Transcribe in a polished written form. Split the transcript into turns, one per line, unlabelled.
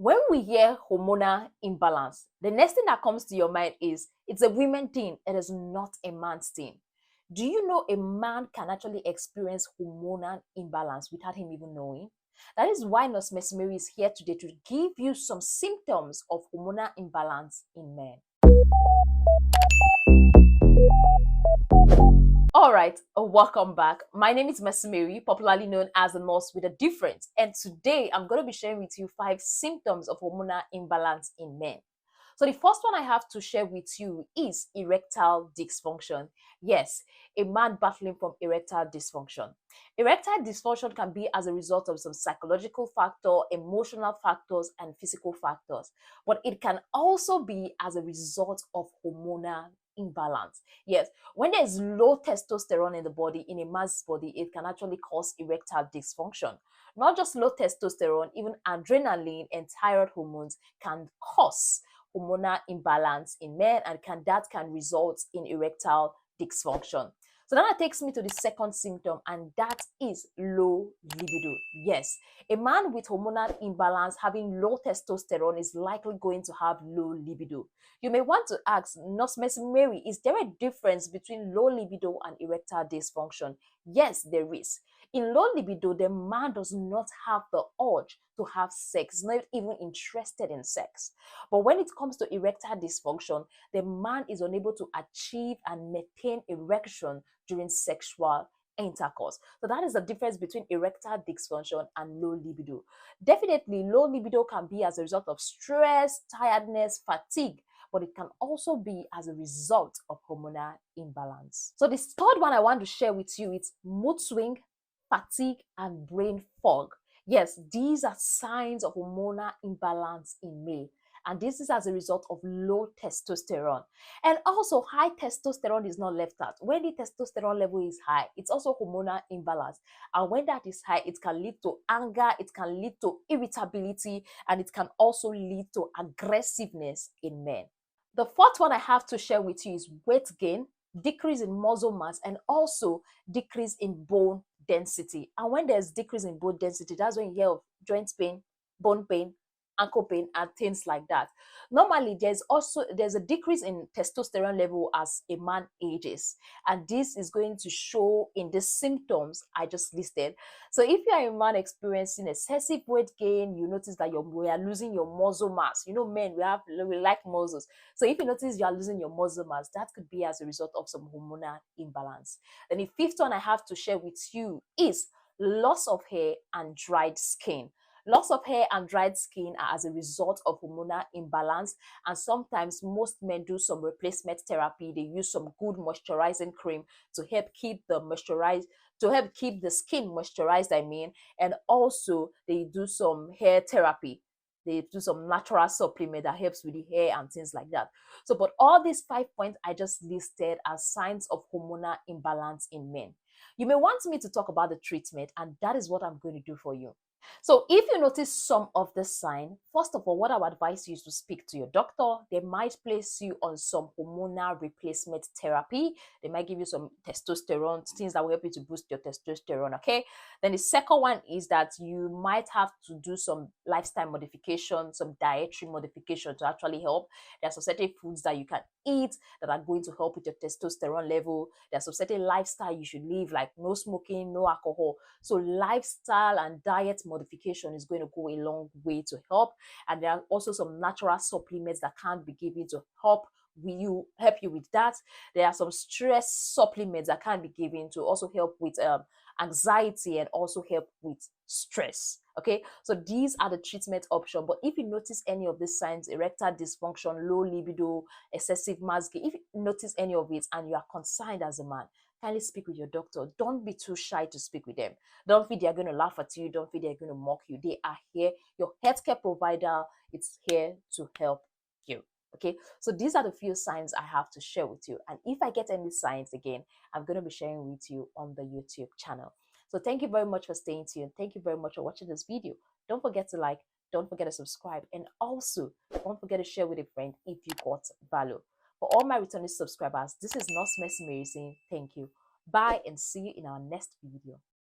When we hear hormonal imbalance, the next thing that comes to your mind is it's a women thing, it is not a man's thing. Do you know a man can actually experience hormonal imbalance without him even knowing? That is why Nurse Mary is here today to give you some symptoms of hormonal imbalance in men. All right, welcome back. My name is Mary, popularly known as the nurse with a difference. And today I'm going to be sharing with you 5 symptoms of hormonal imbalance in men. So the first one I have to share with you is erectile dysfunction. Yes, a man battling from erectile dysfunction. Erectile dysfunction can be as a result of some psychological factor, emotional factors, and physical factors. But it can also be as a result of hormonal imbalance. Yes, when there's low testosterone in the body, in a man's body, it can actually cause erectile dysfunction. Not just low testosterone, even adrenaline and thyroid hormones can cause hormonal imbalance in men, and that can result in erectile dysfunction. So that takes me to the second symptom, and that is low libido. Yes, a man with hormonal imbalance having low testosterone is likely going to have low libido. You may want to ask, Nurse Mary, is there a difference between low libido and erectile dysfunction? Yes, there is. In low libido, the man does not have the urge to have sex, not even interested in sex. But when it comes to erectile dysfunction, the man is unable to achieve and maintain erection during sexual intercourse. So that is the difference between erectile dysfunction and low libido. Definitely, low libido can be as a result of stress, tiredness, fatigue, but it can also be as a result of hormonal imbalance. So the third one I want to share with you is mood swing, fatigue, and brain fog. Yes, these are signs of hormonal imbalance in male. And this is as a result of low testosterone. And also, high testosterone is not left out. When the testosterone level is high, it's also hormonal imbalance. And when that is high, it can lead to anger, it can lead to irritability, and it can also lead to aggressiveness in men. The fourth one I have to share with you is weight gain, decrease in muscle mass, and also decrease in bone density. And when there's decrease in bone density, that's when you hear of joint pain, bone pain, ankle pain, and things like that. Normally, there's a decrease in testosterone level as a man ages, and this is going to show in the symptoms I just listed. So if you are a man experiencing excessive weight gain, you notice that we are losing your muscle mass. You know, men, we like muscles. So if you notice you are losing your muscle mass, that could be as a result of some hormonal imbalance. Then the fifth one I have to share with you is loss of hair and dried skin. Loss of hair and dried skin are as a result of hormonal imbalance, and sometimes most men do some replacement therapy. They use some good moisturizing cream to help keep the skin moisturized, and also they do some hair therapy. They do some natural supplement that helps with the hair and things like that. So, but all these 5 points I just listed are signs of hormonal imbalance in men. You may want me to talk about the treatment, and that is what I'm going to do for you. So if you notice some of the sign, first of all, what I would advise you is to speak to your doctor. They might place you on some hormonal replacement therapy. They might give you some testosterone, things that will help you to boost your testosterone, okay? Then the second one is that you might have to do some lifestyle modification, some dietary modification to actually help. There are some certain foods that you can eat that are going to help with your testosterone level. There's some certain lifestyle you should live, like no smoking, no alcohol. So lifestyle and diet modification is going to go a long way to help. And there are also some natural supplements that can be given to help you with that. There are some stress supplements that can be given to also help with anxiety and also help with stress. Okay, so these are the treatment options. But if you notice any of these signs, erectile dysfunction, low libido, excessive mass gain, if you notice any of it and you are concerned as a man, kindly speak with your doctor. Don't be too shy to speak with them. Don't feel they're going to laugh at you. Don't feel they're going to mock you. They are here. Your healthcare provider is here to help you. Okay, so these are the few signs I have to share with you. And if I get any signs again, I'm going to be sharing with you on the YouTube channel. So thank you very much for staying tuned. Thank you very much for watching this video. Don't forget to like, don't forget to subscribe, and also don't forget to share with a friend if you got value. For all my returning subscribers, this is Nurse Mary saying thank you. Bye and see you in our next video.